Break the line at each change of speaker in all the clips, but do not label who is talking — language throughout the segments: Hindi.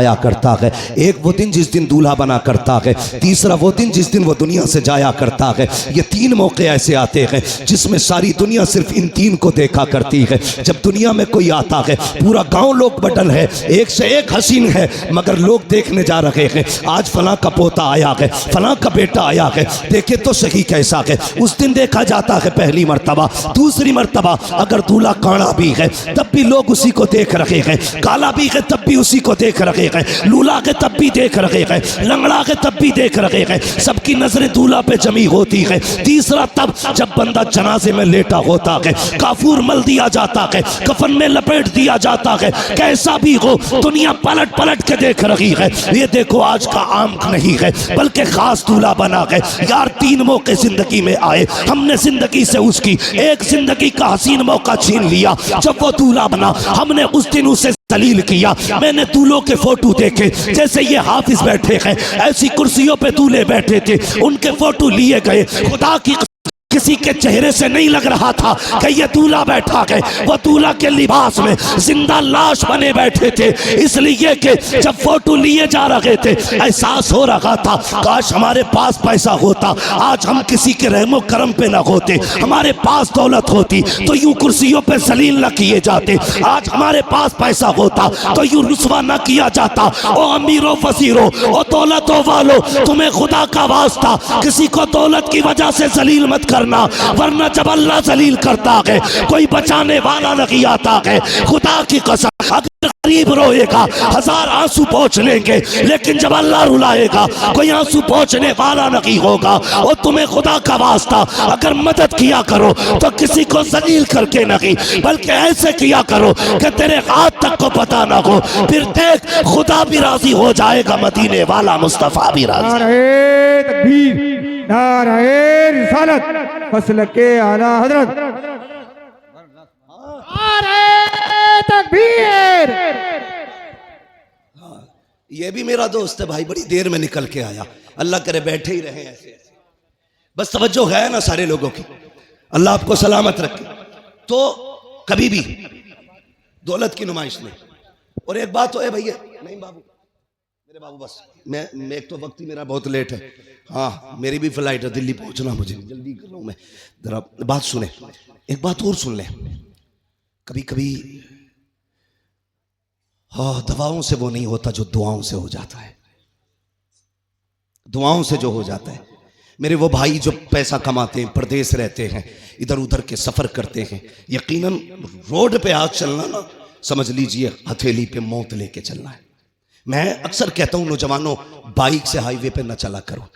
आया करता है। एक वो दिन जिस दिन दूल्हा बना करता है, तीसरा वो दिन जिस दिन वो दुनिया से जाया करता है। ये तीन मौके ऐसे आते हैं जिसमें सारी दुनिया सिर्फ इन तीन को देखा करती है। जब दुनिया में कोई आता है, पूरा गांव लोग बटन है, एक से एक हसीन है, मगर लोग देखने जा रहे हैं आज फलां का पोता आया है, फलां का बेटा आया है, देखे तो सही कैसा है। उस दिन देखा जाता है पहली मर्तबा। दूसरी मर्तबा अगर दूल्हा काड़ा भी है तब भी लोग उसी को देख रहे हैं, काला भी है तब भी उसी को देख रहे हैं, लूला के तब भी देख रहे हैं, लंगड़ा के तब भी देख रहे हैं। सबकी नजरें दूल्हा पे जमी होती है। तीसरा तब जब बंदा जनाजे में लेटा होता है, काफूर मल दिया जाता है, कफन में लपेट दिया जाता है, कैसा भी हो दुनिया पलट पलट के देख रही है। ये देखो आज का आम नहीं है बल्कि खास दूल्हा बना है। यार तीन मौके जिंदगी में आए, हमने जिंदगी से उसकी एक जिंदगी का हसीन मौका छीन लिया। जब वो दूल्हा बना हमने उस दिन उसे दलील किया। मैंने दूल्हों के फोटो देखे, जैसे ये हाफिज बैठे हैं ऐसी कुर्सियों पे दूल्हे बैठे थे, उनके फोटो लिए गए। खुदा की किसी के चेहरे से नहीं लग रहा था कि ये दूल्हा बैठा है। वो दूल्हा के लिबास में जिंदा लाश बने बैठे थे, इसलिए कि जब फोटो लिए जा रहे थे एहसास हो रहा था काश हमारे पास पैसा होता, आज हम किसी के रहमो करम पे न होते, हमारे पास दौलत होती तो यूं कुर्सियों पे जलील न किए जाते, आज हमारे पास पैसा होता तो यूं रुस्वा न किया जाता। ओ अमीरों फसीरों, ओ दौलतों वालों, तुम्हें खुदा का वास्ता किसी को दौलत की वजह से जलील मत करना, वरना जब अल्लाह जलील करता है कोई बचाने वाला नहीं आता है। खुदा की कसम अगर गरीब रोएगा हजार आंसू पोंछ लेंगे, लेकिन जब अल्लाह रुलाएगा कोई आंसू पोंछने वाला नहीं होगा। और तुम्हें खुदा का वास्ता अगर मदद किया करो तो किसी को जलील करके नहीं, बल्कि ऐसे किया करो कि तेरे हाथ तक को पता ना हो, फिर देख खुदा भी राजी हो जाएगा, मदीने वाला मुस्तफा भी राजी।
नारे तकबीर, नारे रिसालत, फसल के आला हजरत, नारे तकबीर।
ये भी मेरा दोस्त है भाई, बड़ी देर में निकल के आया। अल्लाह करे बैठे ही रहे ऐसे, बस तवज्जो है ना सारे लोगों की। अल्लाह आपको सलामत रखे। तो कभी भी दौलत की नुमाइश नहीं। और एक बात तो है भैया, नहीं बाबू, मेरे बाबू बस मैं एक तो वक्त ही मेरा बहुत लेट है। हाँ मेरी भी फ्लाइट है, दिल्ली पहुंचना, मुझे जल्दी कर रहा हूं मैं। जरा बात सुने, एक बात और सुन ले। कभी कभी हाँ दवाओं से वो नहीं होता जो दुआओं से हो जाता है, दुआओं से जो हो जाता है। मेरे वो भाई जो पैसा कमाते हैं, प्रदेश रहते हैं, इधर उधर के सफर करते हैं, यकीनन रोड पे आज चलना ना समझ लीजिए हथेली पे मौत लेके चलना है। मैं अक्सर कहता हूं नौजवानों, बाइक से हाईवे पे ना चला करो,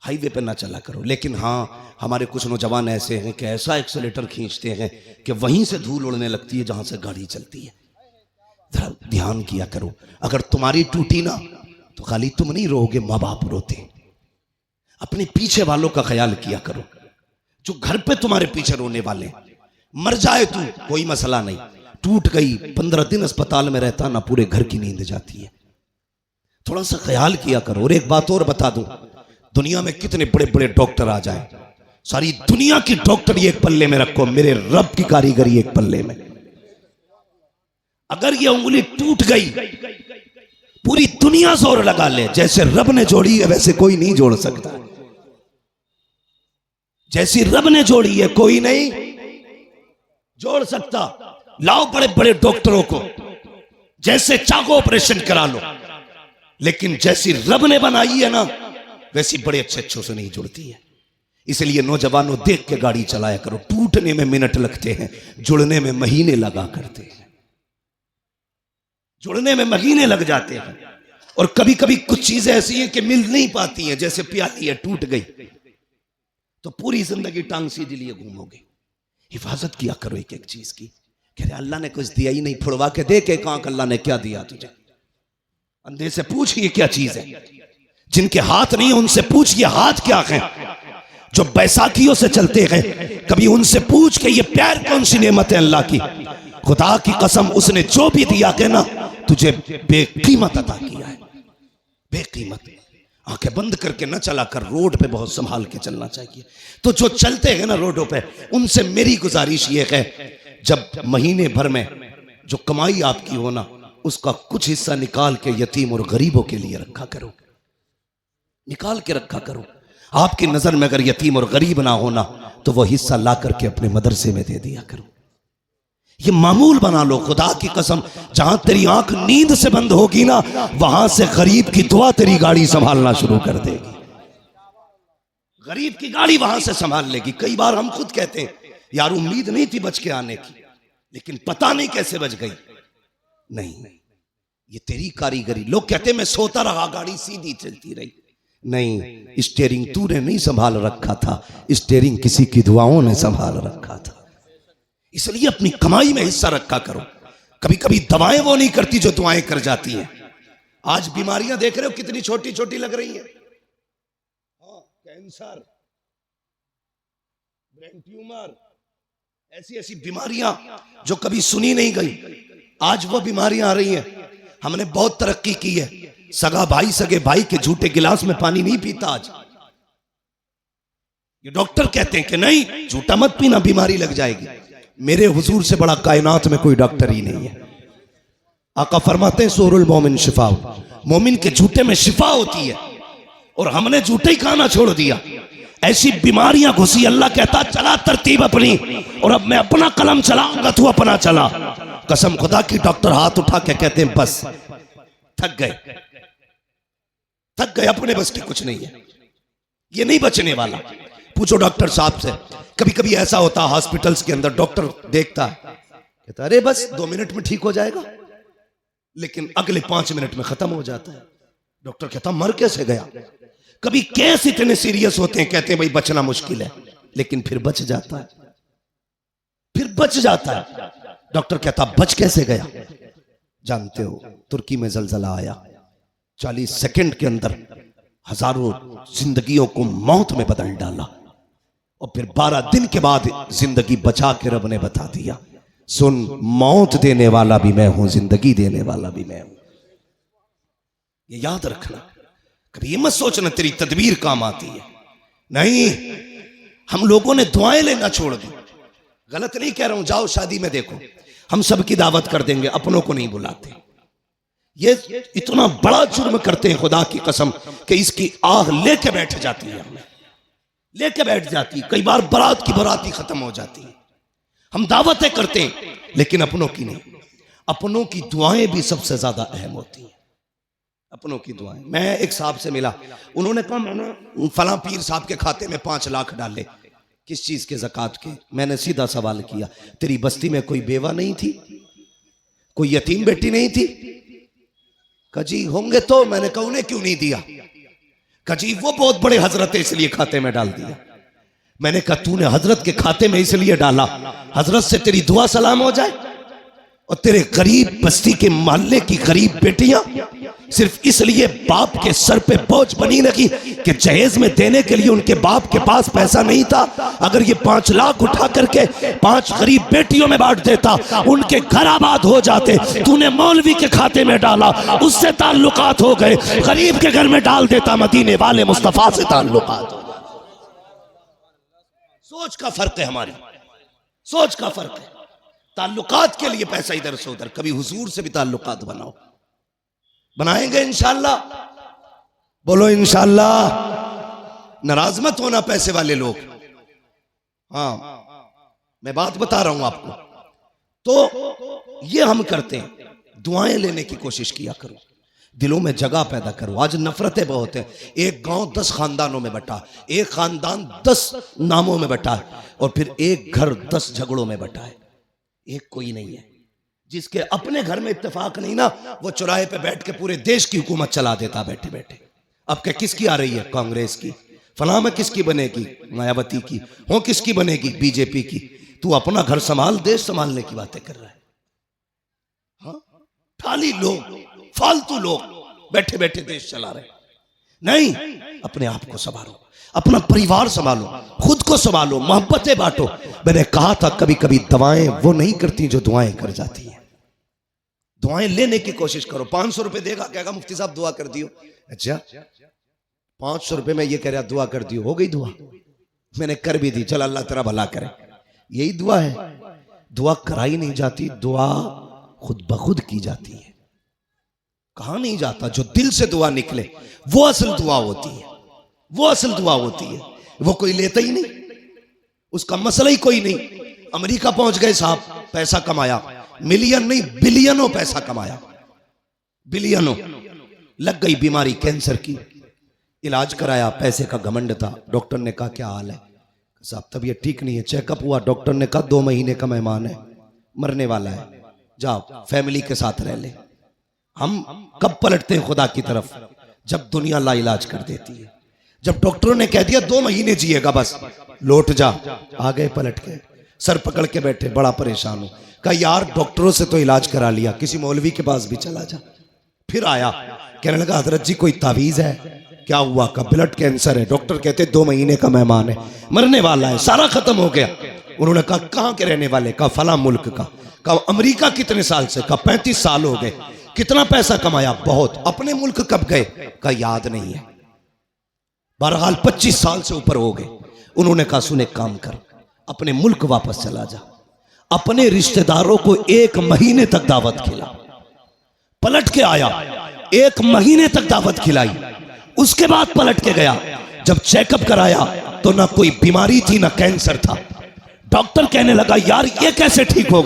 हाईवे पे ना चला करो। लेकिन हाँ हमारे कुछ नौजवान ऐसे हैं कि ऐसा एक्सेलेटर खींचते हैं कि वहीं से धूल उड़ने लगती है जहां से गाड़ी चलती है। जरा ध्यान किया करो, अगर तुम्हारी टूटी ना तो खाली तुम नहीं रोओगे, माँ बाप रोते। अपने पीछे वालों का ख्याल किया करो, जो घर पे तुम्हारे पीछे रोने वाले। मर जाए तू कोई मसला नहीं, टूट गई 15 दिन अस्पताल में रहता ना, पूरे घर की नींद जाती है। थोड़ा सा ख्याल किया करो। और एक बात और बता दूं, दुनिया में कितने बड़े बड़े डॉक्टर आ जाए, सारी दुनिया की डॉक्टरी एक पल्ले में रखो, मेरे रब की कारीगरी एक पल्ले में। अगर ये उंगली टूट गई पूरी दुनिया जोर लगा ले, जैसे रब ने जोड़ी है वैसे कोई नहीं जोड़ सकता। जैसी रब ने जोड़ी है कोई नहीं जोड़ सकता। लाओ बड़े बड़े डॉक्टरों को, जैसे चाहो ऑपरेशन करा लो, लेकिन जैसी रब ने बनाई है ना वैसी बड़े अच्छे अच्छों से नहीं जुड़ती है। इसलिए नौजवानों देख के गाड़ी चलाया करो। टूटने में मिनट लगते हैं, जुड़ने में महीने लगा करते हैं, जुड़ने में महीने लग जाते हैं। और कभी कभी कुछ चीजें ऐसी हैं कि मिल नहीं पाती हैं, जैसे प्याली है टूट गई तो पूरी जिंदगी टांग सीधी लिए घूमोगे। हिफाजत किया करो एक एक चीज की। कह रहे अल्लाह ने कुछ दिया ही नहीं, फुड़वा के दे के कहां अल्लाह ने क्या दिया तुझे। अंधे से पूछ ये क्या चीज है, जिनके हाथ नहीं उनसे पूछ ये हाथ क्या है। जो बैसाखियों से चलते हैं कभी उनसे पूछ के ये पैर कौन सी नेमत है अल्लाह की। खुदा की कसम उसने जो भी दिया के ना तुझे बेकीमत अता किया है, बेकीमत। आंखें बंद करके न चला कर, रोड पे बहुत संभाल के चलना चाहिए। तो जो चलते हैं ना रोडों पे, उनसे मेरी गुजारिश ये है जब महीने भर में जो कमाई आपकी हो ना उसका कुछ हिस्सा निकाल के यतीम और गरीबों के लिए रखा करो, निकाल के रखा करो। आपकी नजर में अगर यतीम और गरीब ना होना तो वो हिस्सा ला करके अपने मदरसे में दे दिया करो। ये मामूल बना लो। खुदा की कसम, जहां तेरी आंख नींद से बंद होगी ना, वहां से गरीब की दुआ तेरी गाड़ी संभालना शुरू कर देगी। गरीब की गाड़ी वहां से संभाल लेगी। कई बार हम खुद कहते हैं यार उम्मीद नहीं थी बच के आने की, लेकिन पता नहीं कैसे बच गई। नहीं, ये तेरी कारीगरी। लोग कहते हैं मैं सोता रहा, गाड़ी सीधी चलती रही। नहीं, स्टीयरिंग तूने नहीं संभाल रखा था, स्टीयरिंग किसी की दुआओं ने संभाल रखा था। इसलिए अपनी कमाई में हिस्सा रखा करो। कभी कभी दवाएं वो नहीं करती जो दुआएं कर जाती हैं। आज बीमारियां देख रहे हो कितनी छोटी छोटी लग रही हैं। कैंसर, ब्रेन ट्यूमर, ऐसी ऐसी बीमारियां जो कभी सुनी नहीं गई, आज वो बीमारियां आ रही हैं। हमने बहुत तरक्की की है। सगा भाई सगे भाई के झूठे गिलास में पानी नहीं पीता आज। ये डॉक्टर कहते हैं कि नहीं झूठा मत पीना, बीमारी लग जाएगी। मेरे हुजूर से बड़ा कायनात में कोई डॉक्टर ही नहीं है। आका फरमाते हैं सूरुल मोमिन शिफा, मोमिन के झूठे में शिफा होती है। और हमने झूठे ही खाना छोड़ दिया। ऐसी बीमारियां घुसी, अल्लाह कहता चला तरतीब अपनी, और अब मैं अपना कलम चलाऊंगा, तू अपना चला। कसम खुदा की, डॉक्टर हाथ उठा के कहते हैं बस, थक गए, थक गए, अपने बस की कुछ नहीं है, ये नहीं बचने वाला। पूछो डॉक्टर साहब से। कभी कभी ऐसा होता है हॉस्पिटल्स के अंदर, डॉक्टर देखता है कहता अरे बस 2 मिनट में ठीक हो जाएगा, लेकिन अगले 5 मिनट में खत्म हो जाता है। डॉक्टर कहता मर कैसे गया। कभी केस इतने सीरियस होते हैं, कहते हैं भाई बचना मुश्किल है, लेकिन फिर बच जाता है, फिर बच जाता है। डॉक्टर कहता बच कैसे गया। जानते हो तुर्की में जलजला आया, 40 सेकंड के अंदर हजारों जिंदगियों को मौत में बदल डाला, और फिर 12 दिन के बाद जिंदगी बचा के रब ने बता दिया सुन, मौत देने वाला भी मैं हूं, जिंदगी देने वाला भी मैं हूं। ये याद रखना। कभी ये मत सोचना तेरी तदबीर काम आती है। नहीं, हम लोगों ने दुआएं लेना छोड़ दी। गलत नहीं कह रहा हूं, जाओ शादी में देखो, हम सबकी दावत कर देंगे, अपनों को नहीं बुलाते। ये इतना बड़ा जुर्म करते हैं खुदा की कसम कि इसकी आह लेके बैठ जाती है, हमें लेके बैठ जाती है। कई बार बारात की बारात ही खत्म हो जाती है। हम दावतें करते हैं लेकिन अपनों की नहीं। अपनों की दुआएं भी सबसे ज्यादा अहम होती हैं, अपनों की दुआएं। मैं एक साहब से मिला, उन्होंने कहा मैंने फलां पीर साहब के खाते में 5 लाख डाले। किस चीज के? ज़कात के। मैंने सीधा सवाल किया, तेरी बस्ती में कोई बेवा नहीं थी, कोई यतीम बेटी नहीं थी? कजी होंगे तो। मैंने कहा उन्हें क्यों नहीं दिया? कजी वो बहुत बड़े हजरत है इसलिए खाते में डाल दिया। मैंने कहा तूने हजरत के खाते में इसलिए डाला हजरत से तेरी दुआ सलाम हो जाए, और तेरे गरीब बस्ती के मोहल्ले की गरीब बेटियां सिर्फ इसलिए बाप के सर पे बोझ बनी रही कि जहेज में देने के लिए उनके बाप के पास पैसा नहीं था। अगर ये 5 लाख उठा करके 5 गरीब बेटियों में बांट देता, उनके घर आबाद हो जाते। तूने मौलवी के खाते में डाला, उससे ताल्लुकात हो गए। गरीब के घर में डाल देता, मदीने वाले मुस्तफा से ताल्लुकात हो। सोच का फर्क है, हमारी सोच का फर्क है। ताल्लुकात के लिए पैसा इधर से उधर। कभी हुजूर से भी ताल्लुकात बनाओ। बनाएंगे इंशाअल्लाह, बोलो इंशाअल्लाह। नाराज मत होना पैसे वाले लोग। हाँ, मैं बात बता रहा हूं आपको। तो ये हम करते हैं, दुआएं लेने की कोशिश किया करो, दिलों में जगह पैदा करो। आज नफरतें बहुत हैं। एक गांव 10 खानदानों में बटा, एक खानदान 10 नामों में बटा, और फिर एक घर 10 झगड़ों में बटा है। एक कोई नहीं है। जिसके अपने घर में इत्तेफाक नहीं ना, वो चौराहे पे बैठ के पूरे देश की हुकूमत चला देता बैठे बैठे। अब क्या किसकी आ रही है? कांग्रेस की। फलां में किसकी बनेगी? मायावती की। हो किसकी बनेगी? बीजेपी की। तू अपना घर संभाल, देश संभालने की बातें कर रहा है। हाँ, खाली लोग, फालतू लोग बैठे बैठे देश चला रहे। नहीं, अपने आप को संभालो, अपना परिवार संभालो, खुद को संभालो, मोहब्बतें बांटो। मैंने कहा था कभी कभी दवाएं वो नहीं करती जो दुआएं कर जाती हैं। दुआएं लेने की कोशिश करो। 500 रुपए देगा, कहेगा मुफ्ती साहब दुआ कर दियो। अच्छा, 500 रुपए में ये कह रहा दुआ कर दियो, हो गई दुआ? मैंने कर भी दी, चल अल्लाह तेरा भला करे। यही दुआ है? दुआ कराई नहीं जाती, दुआ खुद ब खुद की जाती है। कहा नहीं जाता, जो दिल से दुआ निकले वो असल दुआ होती है, वो असल दुआ होती है। वो कोई लेता ही नहीं, उसका मसला ही कोई नहीं। अमेरिका पहुंच गए साहब, पैसा कमाया, मिलियन नहीं बिलियनों पैसा कमाया, बिलियनों। लग गई बीमारी कैंसर की, इलाज कराया, पैसे का घमंड था। डॉक्टर ने कहा क्या हाल है? साहब तबीयत ठीक नहीं है। चेकअप हुआ, डॉक्टर ने कहा 2 महीने का मेहमान है, मरने वाला है, जाओ फैमिली के साथ रह ले। हम कब पलटते हैं खुदा की तरफ? जब दुनिया लाइलाज कर देती है। जब डॉक्टरों ने कह दिया 2 महीने जिएगा बस, लौट जा, आ गए पलट के, सर पकड़ के बैठे, बड़ा परेशान हूं। कहा यार डॉक्टरों से तो इलाज करा लिया, किसी मौलवी के पास भी चला जा। फिर आया, कहने लगा हजरत जी कोई तावीज है? क्या हुआ? का ब्लड कैंसर है, डॉक्टर कहते 2 महीने का मेहमान है, मरने वाला है, सारा खत्म हो गया। उन्होंने कहा कहां के रहने वाले? का फला मुल्क का। कहा अमेरिका कितने साल से? का 35 साल हो गए। कितना पैसा कमाया? बहुत। अपने मुल्क कब गए? का याद नहीं है। बहरहाल 25 साल से ऊपर हो गए। उन्होंने कहा सुन एक काम कर, अपने मुल्क वापस चला जा, अपने रिश्तेदारों को 1 महीने तक दावत खिला। पलट के आया, 1 महीने तक दावत खिलाई, उसके बाद पलट के गया। जब चेकअप कराया तो ना कोई बीमारी थी ना कैंसर था। डॉक्टर कहने लगा यार ये कैसे ठीक हो